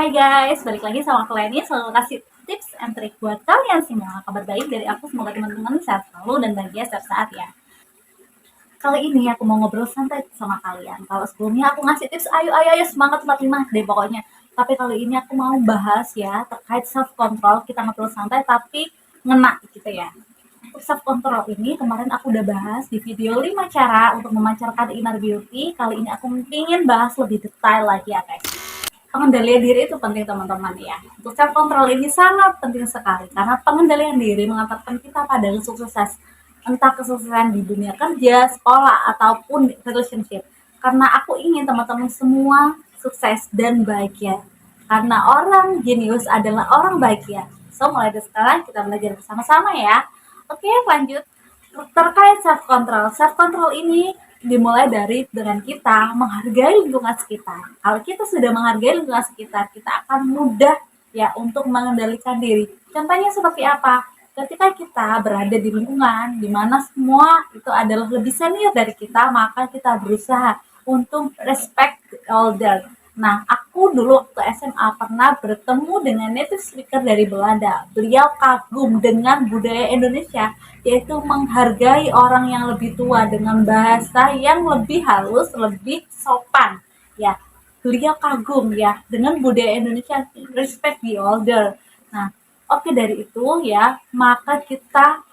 Hai guys, balik lagi sama aku Leni, selalu kasih tips and trik buat kalian semua. Kabar baik dari aku, semoga teman-teman sehat selalu dan bahagia setiap saat ya. Kali ini aku mau ngobrol santai sama kalian. Kalau sebelumnya aku ngasih tips, ayo semangat 45 deh pokoknya. Tapi kali ini aku mau bahas ya terkait self control. Kita ngobrol santai tapi ngena gitu ya. Untuk self control ini kemarin aku udah bahas di video 5 cara untuk memancarkan inner beauty. Kali ini aku ingin bahas lebih detail lagi ya guys. Pengendalian diri itu penting teman-teman ya. Untuk self control ini sangat penting sekali karena pengendalian diri mengantarkan kita pada sukses, entah kesuksesan di dunia kerja, sekolah ataupun relationship. Karena aku ingin teman-teman semua sukses dan bahagia. Karena orang jenius adalah orang bahagia. So mulai dari sekarang kita belajar bersama-sama ya. Oke, lanjut. Terkait self control. Self control ini dimulai dari dengan kita menghargai lingkungan sekitar. Kalau kita sudah menghargai lingkungan sekitar, kita akan mudah ya untuk mengendalikan diri. Contohnya seperti apa? Ketika kita berada di lingkungan di mana semua itu adalah lebih senior dari kita, maka kita berusaha untuk respect the older. Nah, aku dulu waktu SMA pernah bertemu dengan native speaker dari Belanda. Beliau kagum dengan budaya Indonesia, yaitu menghargai orang yang lebih tua dengan bahasa yang lebih halus, lebih sopan. Ya, beliau kagum ya dengan budaya Indonesia, respect the older. Nah, oke dari itu ya, maka kita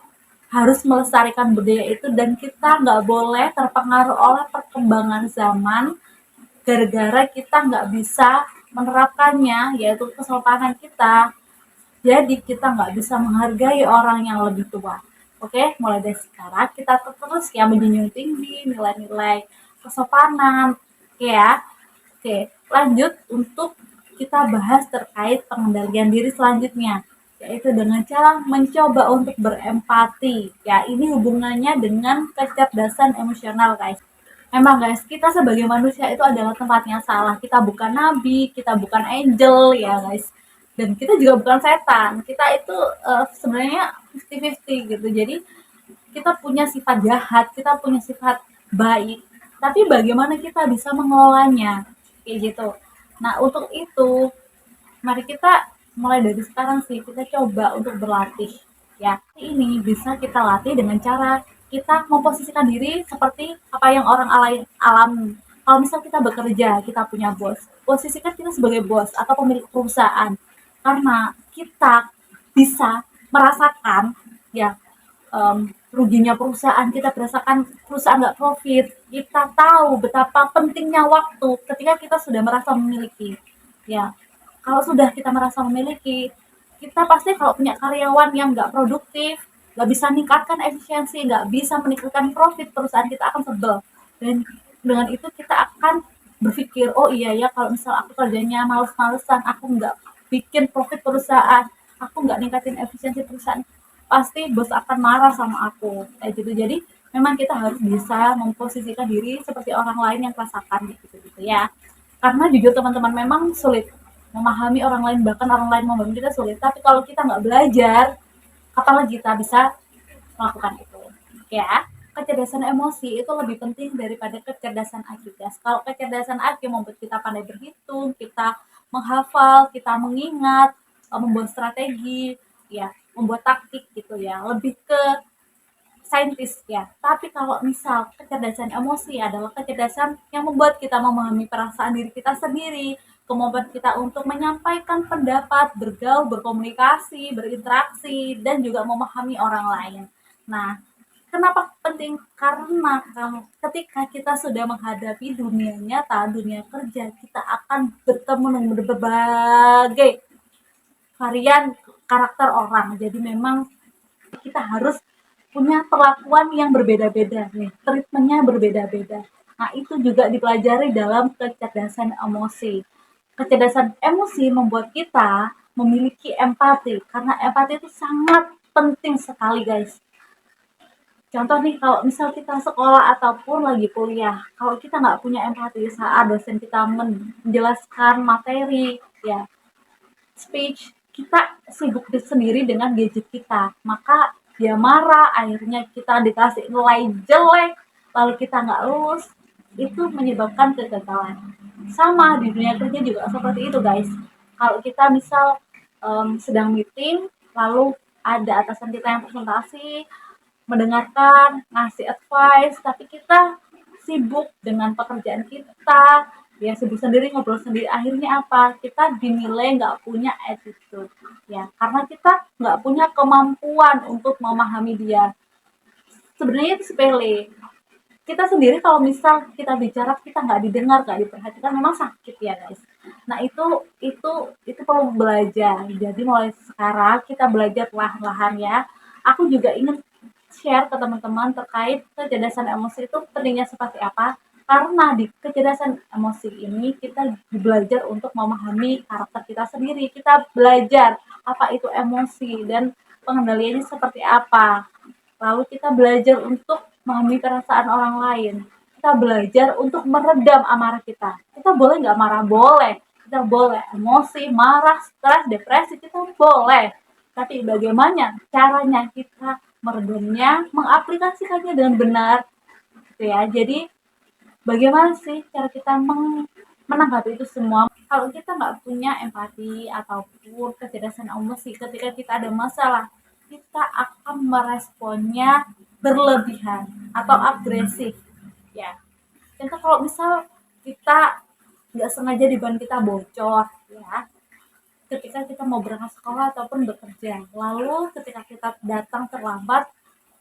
harus melestarikan budaya itu dan kita nggak boleh terpengaruh oleh perkembangan zaman gara-gara kita nggak bisa menerapkannya, yaitu kesopanan kita. Jadi kita nggak bisa menghargai orang yang lebih tua. Oke, mulai dari sekarang kita terus ya menjunjung tinggi nilai-nilai kesopanan. Oke ya. Oke, lanjut untuk kita bahas terkait pengendalian diri selanjutnya, yaitu dengan cara mencoba untuk berempati. Ya, ini hubungannya dengan kecerdasan emosional, guys. Memang guys, kita sebagai manusia itu adalah tempatnya salah. Kita bukan nabi, kita bukan angel ya guys. Dan kita juga bukan setan. Kita itu sebenarnya 50-50 gitu. Jadi kita punya sifat jahat, kita punya sifat baik. Tapi bagaimana kita bisa mengelolanya? Kayak gitu. Nah, untuk itu mari kita mulai dari sekarang sih kita coba untuk berlatih ya. Ini bisa kita latih dengan cara kita memposisikan diri seperti apa yang orang alami. Kalau misal kita bekerja, kita punya bos, posisikan kita sebagai bos atau pemilik perusahaan, karena kita bisa merasakan ya ruginya perusahaan, kita merasakan perusahaan nggak profit, kita tahu betapa pentingnya waktu ketika kita sudah merasa memiliki ya. Kalau sudah kita merasa memiliki, kita pasti kalau punya karyawan yang nggak produktif, nggak bisa meningkatkan efisiensi, nggak bisa meningkatkan profit, perusahaan kita akan sebel. Dan dengan itu kita akan berpikir, oh iya ya kalau misal aku kerjanya males-malesan, aku nggak bikin profit perusahaan, aku nggak ningkatin efisiensi perusahaan, pasti bos akan marah sama aku. Kayak gitu. Jadi memang kita harus bisa memposisikan diri seperti orang lain yang merasakan gitu ya. Karena jujur teman-teman memang sulit memahami orang lain, bahkan orang lain memahami kita sulit. Tapi kalau kita nggak belajar, kapan lagi kita bisa melakukan itu? Ya, kecerdasan emosi itu lebih penting daripada kecerdasan IQ. Kalau kecerdasan IQ membuat kita pandai berhitung, kita menghafal, kita mengingat, membuat strategi, ya, membuat taktik gitu ya. Lebih ke saintis ya. Tapi kalau misal kecerdasan emosi adalah kecerdasan yang membuat kita memahami perasaan diri kita sendiri, kemampuan kita untuk menyampaikan pendapat, bergaul, berkomunikasi, berinteraksi, dan juga memahami orang lain. Nah, kenapa penting? Karena ketika kita sudah menghadapi dunia nyata, dunia kerja, kita akan bertemu dengan berbagai varian karakter orang. Jadi memang kita harus punya perlakuan yang berbeda-beda nih, treatmentnya berbeda-beda. Nah, itu juga dipelajari dalam kecerdasan emosi. Kecerdasan emosi membuat kita memiliki empati, karena empati itu sangat penting sekali, guys. Contoh nih, kalau misal kita sekolah ataupun lagi kuliah, kalau kita nggak punya empati saat dosen kita menjelaskan materi, ya, speech, kita sibuk sendiri dengan gadget kita, maka dia marah, akhirnya kita dikasih nilai jelek, lalu kita nggak lulus, itu menyebabkan kegagalan. Sama di dunia kerja juga seperti itu guys. Kalau kita misal sedang meeting, lalu ada atasan kita yang presentasi, mendengarkan, ngasih advice, tapi kita sibuk dengan pekerjaan kita, ya sibuk sendiri, ngobrol sendiri, akhirnya apa? Kita dinilai nggak punya attitude, ya, karena kita nggak punya kemampuan untuk memahami dia. Sebenarnya itu sepele. Kita sendiri kalau misal kita bicara kita nggak didengar, nggak diperhatikan, memang sakit ya guys. Nah itu perlu belajar. Jadi mulai sekarang kita belajar perlahan-lahan ya. Aku juga ingin share ke teman-teman terkait kecerdasan emosi itu pentingnya seperti apa. Karena di kecerdasan emosi ini kita belajar untuk memahami karakter kita sendiri. Kita belajar apa itu emosi dan pengendaliannya seperti apa. Lalu kita belajar untuk memahami perasaan orang lain. Kita belajar untuk meredam amarah kita. Kita boleh nggak marah? Boleh. Kita boleh emosi, marah, stres, depresi, kita boleh. Tapi bagaimana caranya kita meredamnya, mengaplikasikannya dengan benar, gitu ya. Jadi bagaimana sih cara kita menanggapi itu semua? Kalau kita nggak punya empati ataupun kecerdasan emosi, ketika kita ada masalah, kita akan meresponnya berlebihan atau agresif, ya. Contoh kalau misal kita nggak sengaja di ban kita bocor, ya, ketika kita mau berangkat sekolah ataupun bekerja, lalu ketika kita datang terlambat,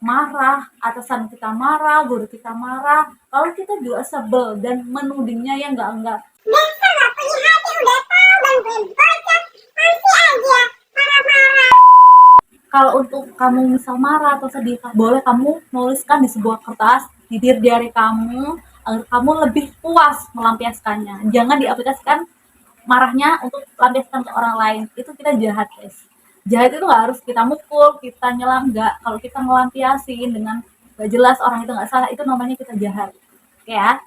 marah, atasan kita marah, guru kita marah, lalu kita juga sebel dan menudingnya yang enggak. Besok gak punya hati, udah tahu bantuin bocah, masih aja marah-marah. Kalau untuk kamu misal marah atau sedih, boleh kamu nuliskan di sebuah kertas di diary kamu agar kamu lebih puas melampiaskannya. Jangan diaplikasikan marahnya untuk lampiaskan ke orang lain. Itu kita jahat, guys. Jahat itu nggak harus kita mukul, kita nyelam, nggak. Kalau kita melampiasin dengan nggak jelas orang itu nggak salah, itu namanya kita jahat. Oke ya.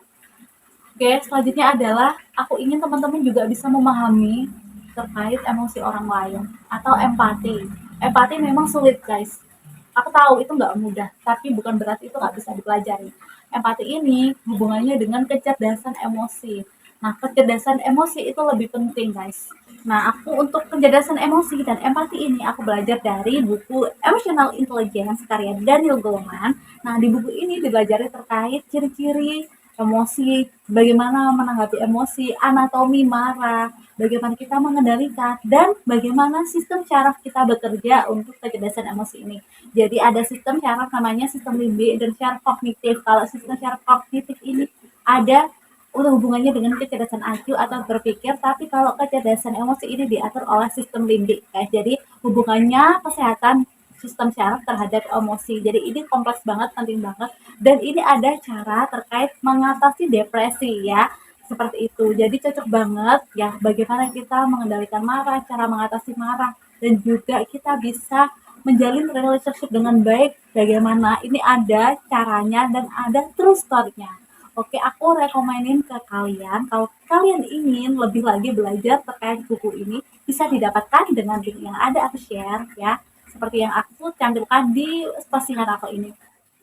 Oke, selanjutnya adalah aku ingin teman-teman juga bisa memahami terkait emosi orang lain atau empati. Empati memang sulit, guys. Aku tahu itu nggak mudah, tapi bukan berarti itu nggak bisa dipelajari. Empati ini hubungannya dengan kecerdasan emosi. Nah, kecerdasan emosi itu lebih penting, guys. Nah, aku untuk kecerdasan emosi dan empati ini aku belajar dari buku Emotional Intelligence karya Daniel Goleman. Nah, di buku ini dipelajari terkait ciri-ciri emosi, bagaimana menanggapi emosi, anatomi marah, bagaimana kita mengendalikan, dan bagaimana sistem syaraf kita bekerja untuk kecerdasan emosi ini. Jadi ada sistem syaraf namanya sistem limbik dan syaraf kognitif. Kalau sistem syaraf kognitif ini ada udah hubungannya dengan kecerdasan IQ atau berpikir, tapi kalau kecerdasan emosi ini diatur oleh sistem limbik, guys. Jadi hubungannya kesehatan sistem syaraf terhadap emosi. Jadi ini kompleks banget, penting banget. Dan ini ada cara terkait mengatasi depresi ya. Seperti itu. Jadi cocok banget ya bagaimana kita mengendalikan marah, cara mengatasi marah, dan juga kita bisa menjalin relationship dengan baik. Bagaimana? Ini ada caranya dan ada true story-nya. Oke, aku rekomenin ke kalian kalau kalian ingin lebih lagi belajar terkait buku ini bisa didapatkan dengan link yang ada aku share ya. Seperti yang aku cantumkan di postingan aku ini.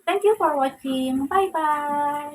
Thank you for watching. Bye bye.